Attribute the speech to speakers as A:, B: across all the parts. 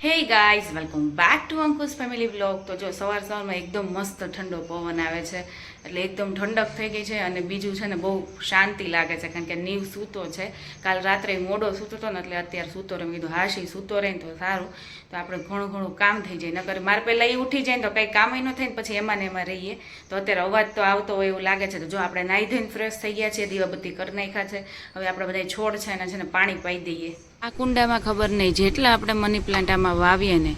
A: Hey guys welcome back to Ankush family vlog. તો જો સવારમાં એકદમ મસ્ત ઠંડો પવન આવે છે એટલે એકદમ ઠંડક થઈ ગઈ છે અને બીજું છે ને બહુ શાંતિ લાગે છે કારણ કે નીવ સૂતો છે. કાલ રાત્રે મોડો સૂતો હતો ને એટલે અત્યારે સૂતો રહે. કીધું હાશી સૂતો રહે ને તો સારું, તો આપણે ઘણું ઘણું કામ થઈ જાય. નકર મારે પહેલાં એ ઉઠી જાય ને તો કંઈ કામ ન થાય ને પછી એમાં ને એમાં રહીએ. તો અત્યારે અવાજ તો આવતો હોય એવું લાગે છે. તો જો આપણે નાહી ધોઈને ફ્રેશ થઈ ગયા છીએ, દીવાબત્તી કરી નાખ્યા છે. હવે આપણે બધા છોડ છે એને છે ને પાણી પાઈ દઈએ. આ કુંડામાં ખબર નહીં જેટલા આપણે મની પ્લાન્ટ આમાં વાવીએ ને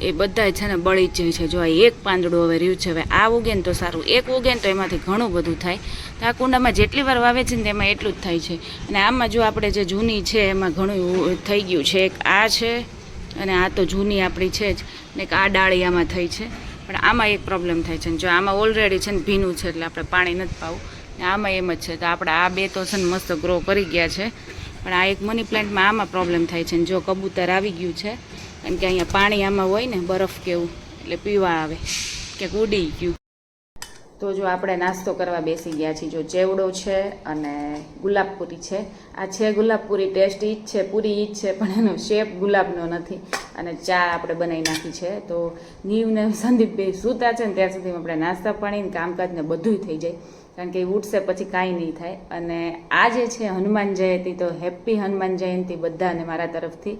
A: એ બધા છે ને બળી જ જાય છે. જો આ એક પાંદડું હવે રહ્યું છે, હવે આ ઉગે ને તો સારું, એક ઉગે ને તો એમાંથી ઘણું બધું થાય. તો આ કુંડામાં જેટલી વાર વાવે છે ને તેમાં એટલું જ થાય છે. અને આમાં જો આપણે જે જૂની છે એમાં ઘણું થઈ ગયું છે. એક આ છે અને આ તો જૂની આપણી છે જ, ને એક આ ડાળી આમાં થઈ છે. પણ આમાં એક પ્રોબ્લેમ થાય છે ને જો આમાં ઓલરેડી છે ને ભીનું છે એટલે આપણે પાણી નથી પાવું, ને આમાં એમ જ છે. તો આપણે આ બે તો છે ને મસ્ત ગ્રો કરી ગયા છે, પણ આ એક મની પ્લાન્ટમાં આમાં પ્રોબ્લેમ થાય છે. ને જો કબૂતર આવી ગયું છે કારણ કે અહીંયા પાણી આમાં હોય ને બરફ કેવું એટલે પીવા આવે કે ઉડી ગયું. તો જો આપણે નાસ્તો કરવા બેસી ગયા છીએ. જો ચેવડો છે અને ગુલાબપુરી છે. આ છે ગુલાબપુરી, ટેસ્ટ ઈ જ છે, પૂરી ઈ જ છે, પણ એનો શેપ ગુલાબનો નથી. અને ચા આપણે બનાવી નાખી છે. તો નીવ ને સંદીપભાઈ સૂતા છે ને ત્યાં સુધીમાં આપણે નાસ્તા પાણી ને કામકાજ ને બધું થઈ જાય, કારણ કે એ ઉઠશે પછી કાંઈ નહીં થાય. અને આ જે છે હનુમાન જયંતિ, તો હેપી હનુમાન જયંતિ બધાને મારા તરફથી.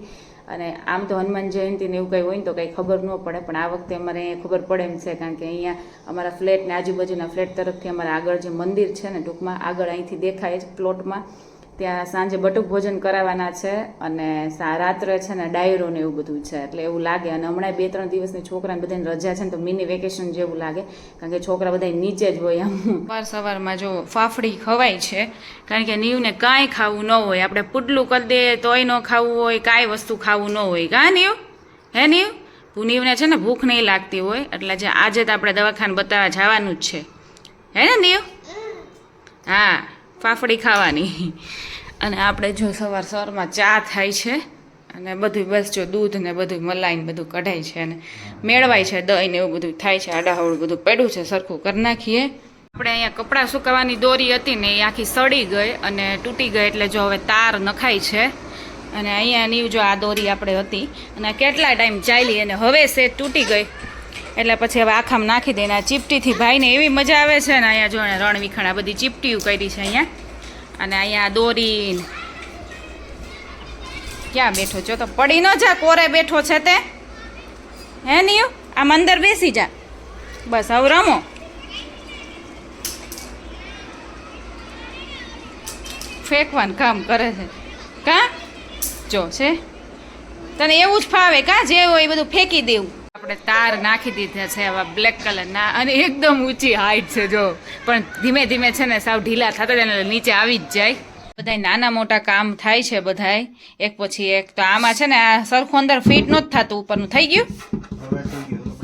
A: અને આમ તો હનુમાન જયંતિને એવું કંઈ હોય ને તો કંઈ ખબર ન પડે, પણ આ વખતે અમારે અહીંયા ખબર પડે એમ છે કારણ કે અહીંયા અમારા ફ્લેટને આજુબાજુના ફ્લેટ તરફથી અમારા આગળ જે મંદિર છે ને ટૂંકમાં આગળ અહીંથી દેખાય જ પ્લોટમાં, ત્યાં સાંજે બટુક ભોજન કરાવવાના છે. અને રાત્રે છે ને ડાયરો ને એવું બધું છે એટલે એવું લાગે. અને હમણાં 2-3 દિવસની છોકરાને બધાને રજા છે ને તો મિની વેકેશન જેવું લાગે, કારણ કે છોકરા બધા નીચે જ હોય. આમ સવારમાં જો ફાફડી ખવાય છે કારણ કે નીવને કાંઈ ખાવું ન હોય. આપણે પુડલું કરી દે તોય ન ખાવું હોય, કાંઈ વસ્તુ ખાવું ન હોય. કાં નીવ? હે નીવ? નીવને છે ને ભૂખ નહીં લાગતી હોય એટલે જે આજે તો આપણે દવાખાને બતાવવા જવાનું જ છે. હે ને નીવ? હા, ફાફડી ખાવાની. અને આપણે જો સવારમાં ચા થાય છે અને બધું બસ જો દૂધ ને બધું મલાઈ ને બધું કઢાય છે અને મેળવાય છે, દહીં ને એવું બધું થાય છે. આડાહવડું બધું પડ્યું છે, સરખું કરી નાખીએ. આપણે અહીંયા કપડાં સુકાવાની દોરી હતી ને એ આખી સડી ગઈ અને તૂટી ગઈ એટલે જો હવે તાર નખાય છે. અને અહીંયા નીવ જો આ દોરી આપણે હતી અને કેટલા ટાઈમ ચાલી અને હવે સે તૂટી ગઈ એટલે પછી હવે આખામાં નાખી દઈને. આ ચીપટીથી ભાઈને એવી મજા આવે છે ને. અહીંયા જો રણવીખણા બધી ચીપટીઓ કરી છે અહીંયા. અને અહીંયા દોરી ક્યાં બેઠો છો? તો પડી ન જા, કોરે બેઠો છે તે. હે નીવ? આમ અંદર બેસી જા, બસ હવે રમો. ફેંકવાનું કામ કરે છે કા? જો છે તને એવું જ ફાવે કા? જે હોય એ બધું ફેંકી દેવું. આપણે તાર નાખી દીધા છે આવા બ્લેક કલરના અને એકદમ ઊંચી હાઈટ છે જો, પણ ધીમે ધીમે છે ને સાવ ઢીલા થતા જાય નીચે આવી જ જાય. બધાય નાના મોટા કામ થાય છે બધાય એક પછી એક. તો આમાં છે ને આ સરખું અંદર ફિટ નહોતું થતું ઉપરનું. થઈ ગયું?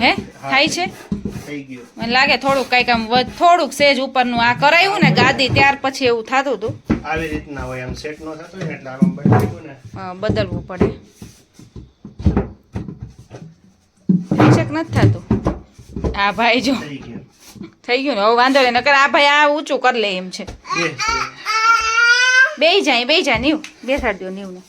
A: હે થાય છે? મને લાગે થોડુંક કંઈક આમ થોડુંક સેજ ઉપરનું આ કરાયું ને ગાદી ત્યાર પછી એવું થતું હતું.
B: આવી રીતના હોય, આમ સેટ નો થતો ને એટલે આમ બદલવું ને
A: બદલવું પડે. થઈ છે કે નથી થતું? આ ભાઈ જો થઈ ગયું ને હવે વાંધો નહીં. નકર આ ભાઈ આ ઊંચું કરી લે એમ છે. બેહી જાય નીવ, બેસાડ દો નીવને.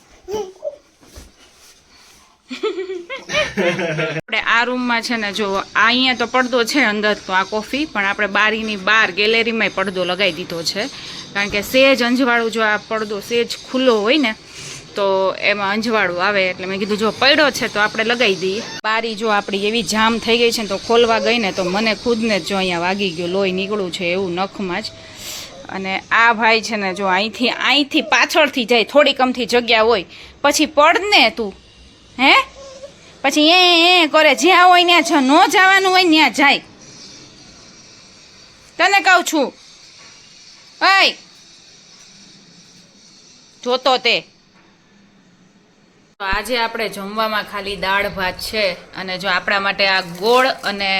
A: આપણે આ રૂમમાં છે ને જો અહીંયા તો પડદો છે અંદર, તો આ કોફી પણ આપણે બારીની બહાર ગેલેરીમાં પડદો લગાવી દીધો છે કારણ કે સેજ અંજવાળું, જો આ પડદો સેજ ખુલ્લો હોય ને તો એમાં અંજવાળું આવે એટલે મેં કીધું જો પડ્યો છે તો આપણે લગાવી દઈએ. બારી જો આપણી એવી જામ થઈ ગઈ છે ને તો ખોલવા ગઈ ને તો મને ખુદને જ જો અહીંયા વાગી ગયું, લોહી નીકળું છે એવું નખમાં જ. અને આ ભાઈ છે ને જો અહીંથી પાછળથી જાય, થોડી કમથી જગ્યા હોય પછી પડ ને તું. હે પછી એ કરે, જ્યાં હોય ત્યાં ન જવાનું હોય ત્યાં જાય. તને કહું છું ઓય જોતો તે. આજે આપણે જમવામાં ખાલી દાળ ભાત છે અને જો આપણા માટે આ ગોળ અને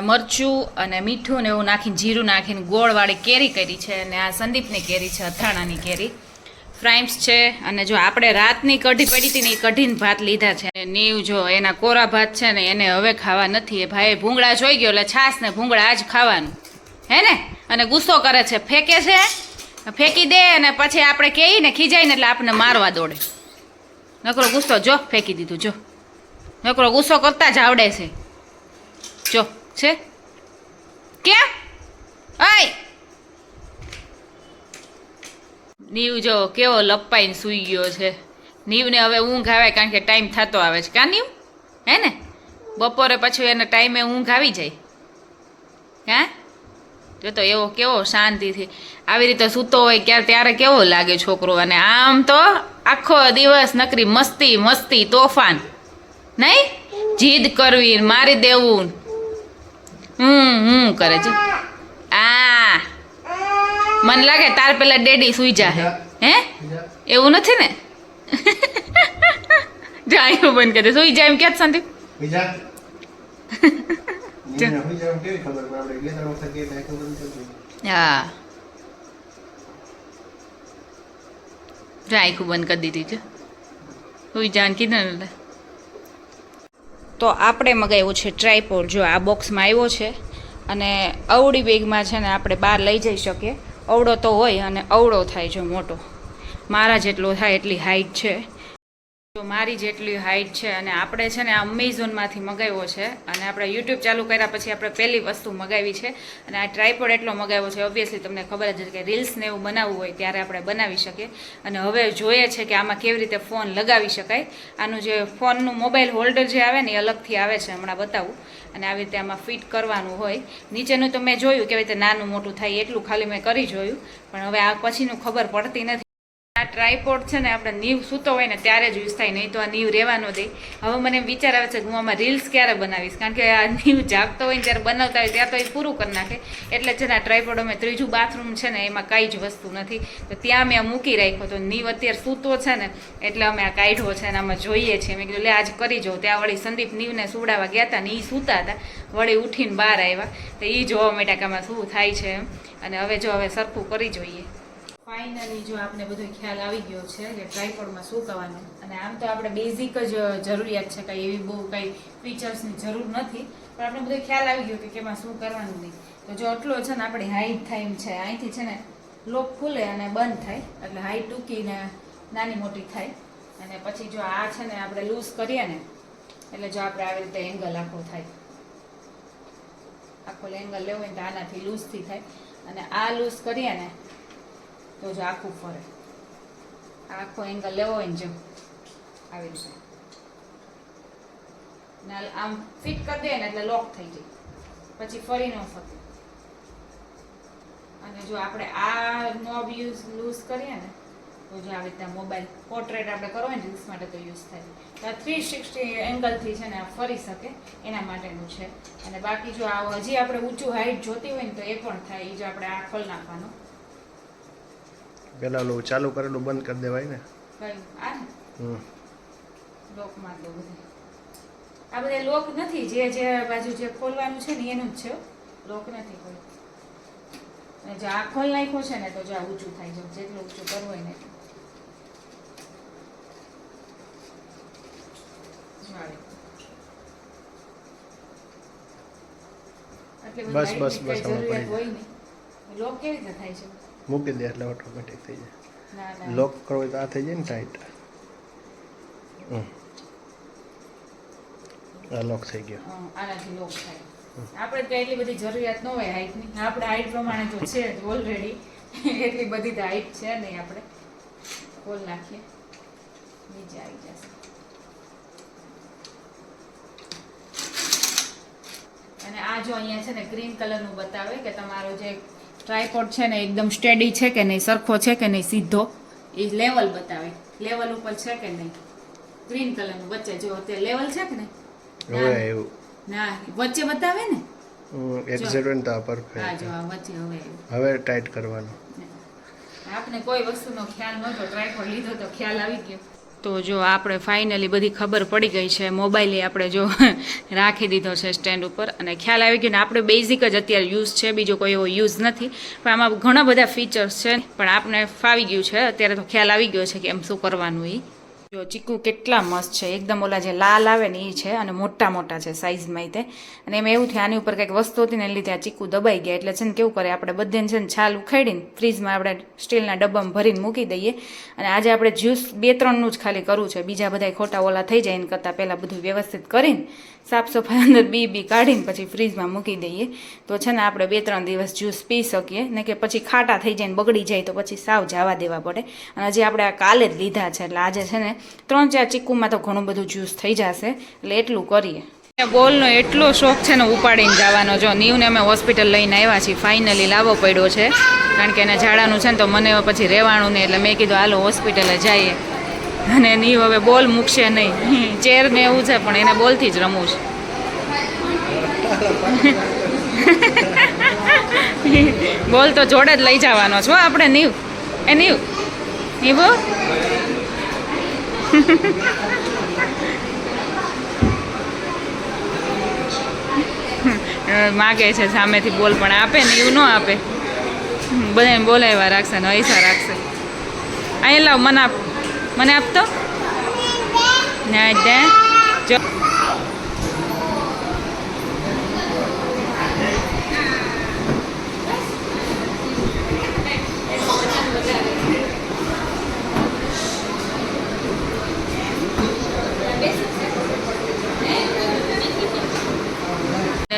A: મરચું અને મીઠું ને એવું નાખીને જીરું નાખીને ગોળવાળી કેરી કરી છે. અને આ સંદીપની કેરી છે, અથાણાની કેરી. ફ્રાઈમ્સ છે. અને જો આપણે રાતની કઢી પડી હતી ને એ કઢીને ભાત લીધા છે. નીવ જો એના કોરા ભાત છે ને એને હવે ખાવા નથી. એ ભાઈ ભૂંગળા જોઈ ગયો એટલે છાસ ને ભૂંગળા આજ ખાવાનું હે ને. અને ગુસ્સો કરે છે, ફેંકે છે, ફેંકી દે અને પછી આપણે કહીએ ને ખીજાય ને એટલે આપણને મારવા દોડે. નકરો ગુસ્સો જો ફેંકી દીધું જો. નકરો ગુસ્સો કરતા જ આવડે છે જો છે ક્યાં આય નીવ જો કેવો લપાઈને સૂઈ ગયો છે નીવને હવે ઊંઘ આવે કારણ કે ટાઈમ થતો આવે છે કા નીવ હે ને બપોરે પછી એને ટાઈમે ઊંઘ આવી જાય હા જો તો એવો કેવો શાંતિથી આવી રીતે સૂતો હોય ત્યારે કેવો લાગે છોકરો અને આમ તો આખો દિવસ નકરી મસ્તી મસ્તી તોફાન નહીં જીદ કરવી મારી દેવું કરે છે આ મને લાગે તાર પેલા ડેડી સુઈ જાહે હે એવું નથી ને જાય બંધ કરે સુઈ જાય એમ ક્યાં સંદીપ હા આખું બંધ કરી દીધી છે સુઈ જાન કીધું ને તો આપણે મગાવ્યું છે ટ્રાયપોડ જો આ બોક્સમાં આવ્યો છે અને અવળી બેગમાં છે ને આપણે બહાર લઈ જઈ શકીએ અવળો તો હોય અને અવળો થાય જો મોટો મારા જેટલો થાય એટલી હાઈટ છે તો મારી જેટલી હાઈટ છે અને આપણે છે ને આ અમેઝોનમાંથી મગાવ્યો છે અને આપણે યુટ્યુબ ચાલુ કર્યા પછી આપણે પહેલી વસ્તુ મગાવી છે અને આ ટ્રાયપોડ એટલો મગાવ્યો છે ઓબ્વિયસલી તમને ખબર જ છે કે રીલ્સને એવું બનાવવું હોય ત્યારે આપણે બનાવી શકીએ અને હવે જોઈએ છે કે આમાં કેવી રીતે ફોન લગાવી શકાય આનું જે ફોનનું મોબાઈલ હોલ્ડર જે આવે ને એ અલગથી આવે છે હમણાં બતાવું અને આવી રીતે આમાં ફિટ કરવાનું હોય નીચેનું તો મેં જોયું કેવી રીતે નાનું મોટું થાય એટલું ખાલી મેં કરી જોયું પણ હવે આ પછીનું ખબર પડતી નથી આ ટ્રાયપોડ છે ને આપણે નીવ સૂતો હોય ને ત્યારે જ યુઝ થાય નહીં તો આ નીવ રહેવાનો દે હવે મને એમ વિચાર આવે છે કે હું આમાં રીલ્સ ક્યારે બનાવીશ કારણ કે આ નીવ જાગતો હોય ને જ્યારે બનાવતા હોય ત્યાં તો એ પૂરું કરી નાખે એટલે છે ને આ ટ્રાયપોડ અમે ત્રીજું બાથરૂમ છે ને એમાં કાંઈ જ વસ્તુ નથી તો ત્યાં મેં આ મૂકી રાખ્યો તો નીવ અત્યારે સૂતો છે ને એટલે અમે આ કાઢ્યો છે અને આમાં જોઈએ છીએ મેં કીધું લે આજ કરી જાઉં ત્યાં વળી સંદીપ નીવને સુવડાવવા ગયા હતા ને એ સૂતા હતા વળી ઉઠીને બહાર આવ્યા તો એ જોવા માંડ્યા કે આમાં શું થાય છે એમ અને હવે જો હવે સરખું કરી જોઈએ ફાઇનલી જો આપણે બધો ખ્યાલ આવી ગયો છે કે ટ્રાયપોડમાં શું કરવાનું અને આમ તો આપણે બેઝિક જ જરૂરિયાત છે કંઈ એવી બહુ કંઈ ફીચર્સની જરૂર નથી પણ આપણે બધો ખ્યાલ આવી ગયો કે કેમાં શું કરવાનું નહીં તો જો આટલો છે ને આપણી હાઈટ થાય એમ છે અહીંથી છે ને લોક ખુલે અને બંધ થાય એટલે હાઈટ ટૂંકીને નાની મોટી થાય અને પછી જો આ છે ને આપણે લૂઝ કરીએ ને એટલે જો આપણે આવી રીતે એંગલ આખો થાય આખો એંગલ લેવો હોય તો આનાથી લૂઝથી થાય અને આ લૂઝ કરીએ ને તો જો આખું ફરે આખો એંગલ લેવો હોય ને જો આવી રીતે આમ ફિટ કરી દે ને એટલે લોક થઈ જાય પછી ફરી ન શકે અને જો આપણે આ નોબ યુઝ લૂઝ કરીએ ને તો જો આવી રીતે મોબાઈલ પોર્ટ્રેટ આપણે કરવો હોય ને રીલ્સ માટે તો યુઝ થાય તો આ 360 એંગલથી છે ને આ ફરી શકે એના માટેનું છે અને બાકી જો આ હજી આપણે ઊંચું હાઈટ જોતી હોય ને તો એ પણ થાય એ જો આપણે આ ખોલ નાખવાનું
B: પેલા ઓલું ચાલુ કરેલું બંધ કરી દેવાય ને
A: કયું આ ને લોક માં તો બધું આ બધા લોક નથી જે બાજુ જે ખોલવાનું છે ને એનું જ છે લોક નથી કોઈ અને જો આ ખોલ નાખ્યો છે ને તો જો આ ઊંચું થાય છે જેટલું ઊંચું કરવું હોય ને
B: બસ બસ બસ
A: જરૂરિયાત હોય ને લોક કેવી રીતે થાય છે
B: મૂકી દે એટલે ઓટોમેટિક થઈ
A: ના
B: જાય
A: ના
B: લોક કરવો તો આ થઈ જાય ને ટાઈટ આ લોક થઈ ગયો
A: આનાથી લોક થાય આપણે તો એટલી બધી જરૂરિયાત ન હોય હાઈટની આપણે હાઈટ પ્રમાણે તો છે જ ઓલરેડી એટલી બધી તો હાઈટ છે નહીં આપણે ખોલ નાખીએ નીચે આવી જશે અને આ જો અહીંયા છે ને ગ્રીન કલરનું બતાવે કે તમારો જે ટ્રાયપોડ છે ને એકદમ સ્ટેડી છે કે નહીં સરખો છે કે નહીં સીધો એ લેવલ બતાવે લેવલ ઉપર છે કે નહીં ગ્રીન કલરનું વચ્ચે જો તે લેવલ છે કે નહીં
B: હવે એવું
A: ના વચ્ચે બતાવે ને
B: એક્ઝેક્ટ તો
A: હા
B: પરફેક્ટ
A: જો આ વચ્ચે
B: હવે ટાઈટ કરવાનું
A: આપણે કોઈ વસ્તુનો ખ્યાલ નહોતો ટ્રાયપોડ લીધો તો ખ્યાલ આવી ગયો તો જો આપણે ફાઇનલી બધી ખબર પડી ગઈ છે મોબાઈલે આપણે જો રાખી દીધો છે સ્ટેન્ડ ઉપર અને ખ્યાલ આવી ગયો ને આપણે બેઝિક જ અત્યારે યુઝ છે બીજો કોઈ એવો યુઝ નથી પણ આમાં ઘણા બધા ફીચર્સ છે પણ આપણે ફાવી ગયું છે અત્યારે તો ખ્યાલ આવી ગયો છે કે એમ શું કરવાનું એ જો ચીકુ કેટલા મસ્ત છે, એકદમ ઓલા જે લાલ આવે ને એ છે અને મોટા મોટા છે સાઇઝમાં તે. અને એમાં એવું થયું આની ઉપર કંઈક વસ્તુ હતી ને એને લીધે આ ચીકુ દબાઈ ગયા. એટલે છે ને કેવું કરે આપણે બધાને છે ને છાલ ઉખાડીને ફ્રીજમાં આપણે સ્ટીલના ડબ્બામાં ભરીને મૂકી દઈએ. અને આજે આપણે જ્યુસ 2-3નું જ ખાલી કરવું છે, બીજા બધા ખોટા ઓલા થઈ જાય એને કરતાં પહેલાં બધું વ્યવસ્થિત કરીને સાફ સફાઈ અંદર બી કાઢીને પછી ફ્રીજમાં મૂકી દઈએ. તો છે ને આપણે 2-3 દિવસ જ્યુસ પી શકીએ ને કે પછી ખાટા થઈ જાય ને બગડી જાય તો પછી સાવ જવા દેવા પડે. અને હજી આપણે આ કાલે જ લીધા છે એટલે આજે છે ને 3-4 ચીકુમાં તો ઘણું બધું જ્યુસ થઈ જશે એટલે એટલું કરીએ. બોલનો એટલો શોખ છે ને ઉપાડીને જવાનો. જો નીવને અમે હોસ્પિટલ લઈને આવ્યા છીએ, ફાઇનલી લાવવો પડ્યો છે કારણ કે એને ઝાડાનું છે ને તો મને પછી રહેવાનું નહીં એટલે મેં કીધું હાલો હોસ્પિટલે જઈએ. અને નીવ હવે બોલ મૂકશે નહીં, ચેર ને એવું છે પણ એને બોલથી જ રમવું છે. બોલ તો જોડે જ લઈ જવાનો છો આપણે નીવ. એ નીવ નીવો માગે છે સામેથી બોલ પણ આપે ને એવું ન આપે. બધાને બોલાવ્યા રાખશે ને પૈસા રાખશે. અહીં લાવ મને આપતો ને જો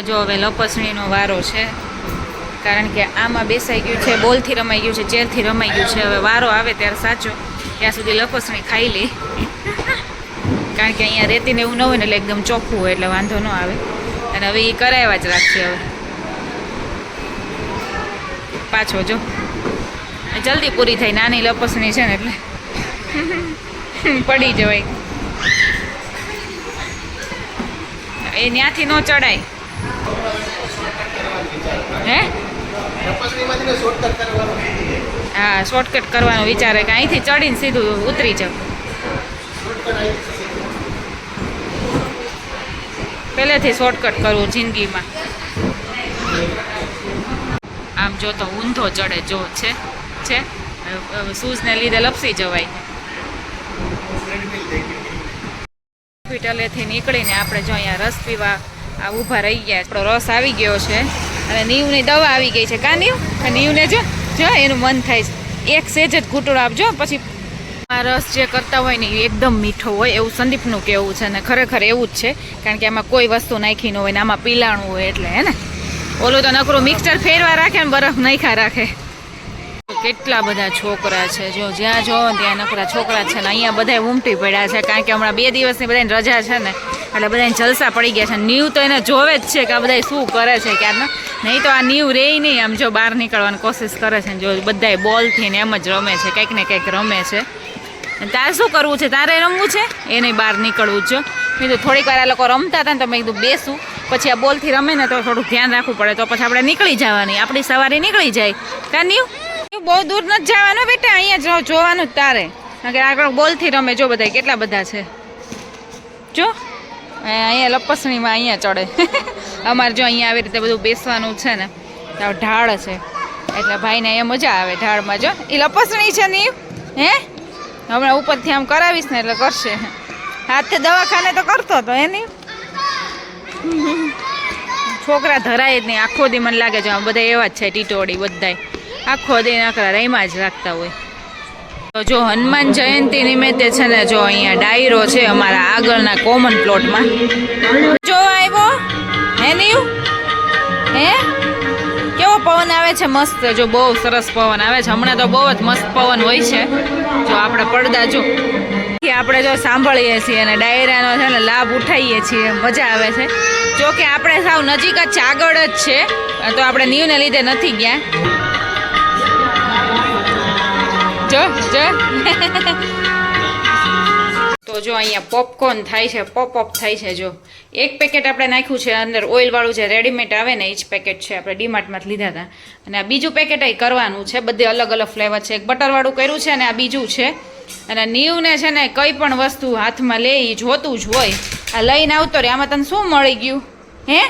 A: જો હવે લપસણીનો વારો છે કારણ કે આમાં બેસાઈ ગયું છે, બોલથી રમાઈ ગયું છે, ચેરથી રમાઈ ગયું છે. હવે વારો આવે ત્યારે સાચો ત્યાં સુધી લપસણી ખાઈ લે કારણ કે અહીંયા રેતીને એવું ન હોય ને એટલે એકદમ ચોખ્ખું હોય એટલે વાંધો ન આવે. અને હવે એ કરાવ્યા જ રાખશે. હવે પાછો જો જલ્દી પૂરી થાય, નાની લપસણી છે ને એટલે પડી જવાય. એ ત્યાંથી ન ચડાય. હે હા શોર્ટકટ કરવાનો વિચારે કે અહીંથી ચડીને સીધું ઉતરી જાવ. પહેલેથી શોર્ટકટ કરવું જિંદગીમાં. આમ જો તો ઊંધો ચડે જો છે શૂઝને લીધે લપસી જવાય. હોસ્પિટલેથી નીકળીને આપણે જો અહીંયા રસ પીવા ઊભા રહી ગયા. આપણો રસ આવી ગયો છે અને નીવની દવા આવી ગઈ છે. કા નીવને જો એનું મન થાય છે એક સેજ જ ઘૂંટડો આપજો. પછી આ રસ જે કરતા હોય ને એ એકદમ મીઠો હોય એવું સંદીપનું કહેવું છે. ને ખરેખર એવું જ છે કારણ કે આમાં કોઈ વસ્તુ નાખી ન હોય ને આમાં પીલાણું હોય એટલે હે ને. ઓલું તો નકરું મિક્સર ફેરવા રાખે ને બરફ નાખ્યા રાખે. કેટલા બધા છોકરા છે જો જ્યાં જો ત્યાં નકરા છોકરા છે ને અહીંયા બધા ઉમટી પડ્યા છે કારણ કે હમણાં 2 દિવસની બધાની રજા છે ને એટલે બધાને જલસા પડી ગયા છે. નીવ તો એને જોવે જ છે કે આ બધા શું કરે છે ક્યારના. નહીં તો આ નીવ રે નહીં આમ જો બહાર નીકળવાની કોશિશ કરે છે જો બધાય બોલથી ને એમ જ રમે છે, કંઈક ને કંઈક રમે છે. તારે શું કરવું છે? તારે રમવું છે? એને બહાર નીકળવું જ. જો મેં તો થોડીક વાર આ લોકો રમતા હતા ને તો મેં કીધું બેસું, પછી આ બોલથી રમે ને તો થોડું ધ્યાન રાખવું પડે તો પછી આપણે નીકળી જવાની, આપણી સવારી નીકળી જાય. કાં નીવ બહુ દૂર નથી જવાનું બેટા, અહીંયા જોવાનું જ તારે કારણ કે આગળ બોલથી રમે. જો બધા કેટલા બધા છે જો અહીંયા લપસણીમાં અહીંયા ચડે. અમારે જો અહીંયા આવી રીતે બધું બેસવાનું છે ને તો ઢાળ છે એટલે ભાઈને અહીંયા મજા આવે ઢાળમાં. જો એ લપસણી છે નીવ હે હમણાં ઉપરથી આમ કરાવીશ ને એટલે કરશે. હાથે દવાખાને તો કરતો હતો એની છોકરા ધરાય જ નહીં. આખો દી મને લાગે છે બધા એવા જ છે ટીટોડી બધાય આખો દી નકરા રહીમાં જ રાખતા હોય. તો જો હનુમાન જયંતિ નિમિત્તે છે ને જો અહીંયા ડાયરો છે અમારા આગળના કોમન પ્લોટમાં. જો આવ્યો હે નીવ હે કેવો પવન આવે છે મસ્ત. જો બહુ સરસ પવન આવે છે હમણાં તો બહુ જ મસ્ત પવન હોય છે. જો આપણે પડદા જો આપણે જો સાંભળીએ છીએ અને ડાયરાનો છે ને લાભ ઉઠાવીએ છીએ, મજા આવે છે. જો કે આપણે સાવ નજીક જ છે, આગળ જ છે તો આપણે નીવને લીધે નથી ગયા. જો તો જો અહીંયા પોપકોર્ન થાય છે, પોપ થાય છે. જો એક પેકેટ આપણે નાખ્યું છે અંદર ઓઇલવાળું જે રેડીમેડ આવે ને એ જ પેકેટ છે, આપણે ડીમાર્ટમાંથી લીધા હતા. અને આ બીજું પેકેટ અહીં કરવાનું છે, બધે અલગ અલગ ફ્લેવર છે. એક બટરવાળું કર્યું છે અને આ બીજું છે. અને નીવને છે ને કંઈ પણ વસ્તુ હાથમાં લે એ જોતું જ હોય. આ લઈને આવતો રે આમાં તને શું મળી ગયું હે?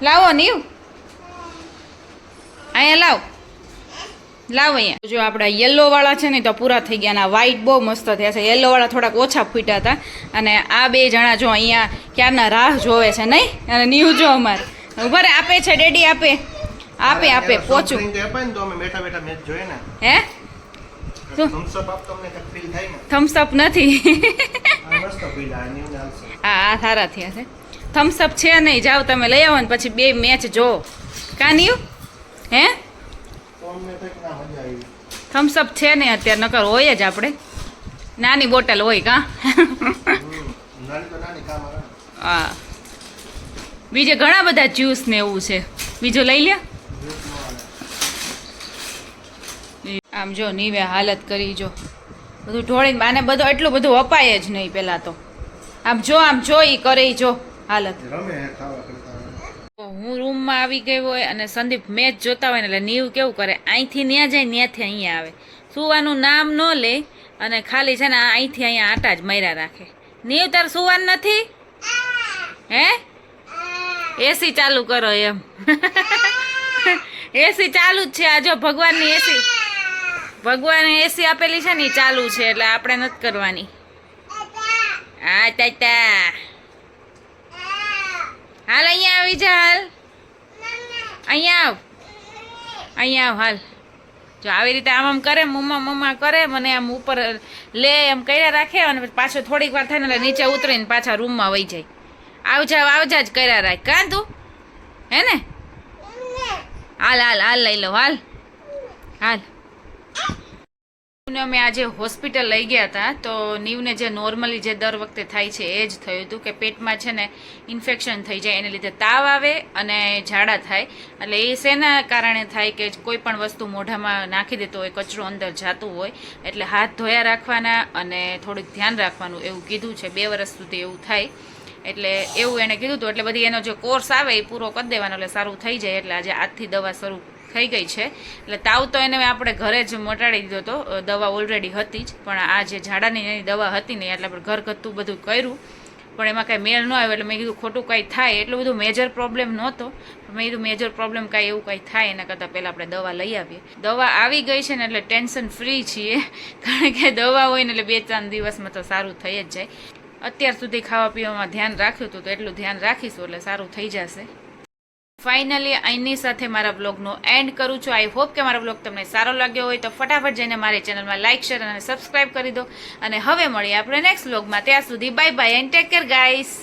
A: લાવો નીવ અહીંયા લાવ. લાવ અહીંયા જો આપણા યલો વાળા છે ને તો પૂરા થઈ ગયા અને વ્હાઈટ બહુ મસ્ત થયા છે. યલો વાળા થોડાક ઓછા ફૂટ્યા હતા અને આ બે જણા જો અહીંયા ક્યારના રાહ જોવે છે નહીં. અને નીવ જો અમારે ઉભા રે, આપે છે ડેડી, આપે આપે આપે પોચું
B: Soft drink અપાય ને તો અમે બેઠા બેઠા મેચ જોઈએ ને.
A: હે શું?
B: Thumbs up આપતો અમને કંઈક feel થાય ને.
A: થમ્સ અપ નથી.
B: આ મસ્ત feel આવે, નીવને હાલશે.
A: હા આ સારા થયા છે. થમ્સ અપ છે નહીં, જાઓ તમે લઈ આવો ને પછી બે મેચ જો. કા નીવ? હે
B: તો અમને કંઈક ના મજા આવી.
A: થમ્સ અપ છે નહીં અત્યારે, નકર હોય જ આપણે નાની બોટલ હોય કા.
B: નાની તો નાની કામ આવે.
A: હા બીજે ઘણા બધા જ્યુસ ને એવું છે, બીજો લઈ લે. આમ જો નીવે હાલત કરી જો, બધું ઢોળીને બાને બધું એટલું બધું અપાય જ નહીં પહેલાં તો. આમ જો ઈ કરે ઈ જો હાલત.
B: રમે ખાવા કરતા.
A: હું રૂમમાં આવી ગઈ હોય અને સંદીપ મેચ જોતા હોય ને એટલે નીવ કેવું કરે, અહીંથી ત્યાં જાય ત્યાંથી અહીંયા આવે, સુવાનું નામ ન લે અને ખાલી છે ને અહીંથી અહીંયા આટા જ માર્યા રાખે. નીવ તાર સુવાનું નથી હે? એસી ચાલુ કરો એમ. એસી ચાલુ જ છે. આ જો ભગવાનની એસી, ભગવાને એસી આપેલી છે ને ઈ ચાલુ છે એટલે આપણે નથી કરવાની. હા તાતા હાલ અહીંયા આવી જા, હાલ અહીંયા આવ હાલ. જો આવી રીતે આમ કરે, મમ્મા કરે, મને આમ ઉપર લે એમ કર્યા રાખે અને પછી પાછો થોડીક વાર થાય ને એટલે નીચે ઉતરીને પાછા રૂમમાં વહી જાય. આવજા જ કર્યા રાખ. કાં તું હે ને? હાલ લઈ લો, હાલ. અમે આજે હોસ્પિટલ લઈ ગયા હતા તો નીવને જે નોર્મલી જે દર વખતે થાય છે એ જ થયું હતું કે પેટમાં છે ને ઇન્ફેક્શન થઈ જાય, એને લીધે તાવ આવે અને ઝાડા થાય. એટલે એ શેના કારણે થાય કે કોઈ પણ વસ્તુ મોઢામાં નાખી દેતો હોય, કચરો અંદર જાતું હોય, એટલે હાથ ધોયા રાખવાના અને થોડુંક ધ્યાન રાખવાનું એવું કીધું છે. 2 વર્ષ સુધી એવું થાય એટલે એવું એને કીધું હતું. એટલે બધી એનો જે કોર્સ આવે એ પૂરો કરી દેવાનો એટલે સારું થઈ જાય. એટલે આજે આજથી દવા શરૂ થઈ ગઈ છે. એટલે તાવ તો એને આપણે ઘરે જ મટાડી દીધો હતો, દવા ઓલરેડી હતી જ, પણ આ જે ઝાડાની એની દવા હતી નહીં એટલે આપણે ઘરગથ્થું બધું કર્યું પણ એમાં કાંઈ મેળ ન આવ્યો. એટલે મેં કીધું ખોટું કાંઈ થાય, એટલું બધું મેજર પ્રોબ્લેમ નહોતો. મેં કીધું મેજર પ્રોબ્લેમ કાંઈ એવું કાંઈ થાય એના કરતાં પહેલાં આપણે દવા લઈ આવીએ. દવા આવી ગઈ છે ને એટલે ટેન્શન ફ્રી છીએ, કારણ કે દવા હોય ને એટલે 2-3 દિવસમાં તો સારું થઈ જ જાય. અત્યાર સુધી ખાવા પીવામાં ધ્યાન રાખ્યું હતું તો એટલું ધ્યાન રાખીશું એટલે સારું થઈ જશે. ફાઇનલી અહીંની સાથે મારા બ્લોગનો એન્ડ કરું છું. આઈ હોપ કે મારો બ્લોગ તમને સારો લાગ્યો હોય તો ફટાફટ જઈને મારી ચેનલમાં લાઇક, શેર અને સબસ્ક્રાઈબ કરી દો. અને હવે મળીએ આપણે નેક્સ્ટ બ્લોગમાં. ત્યાં સુધી bye bye and take care guys.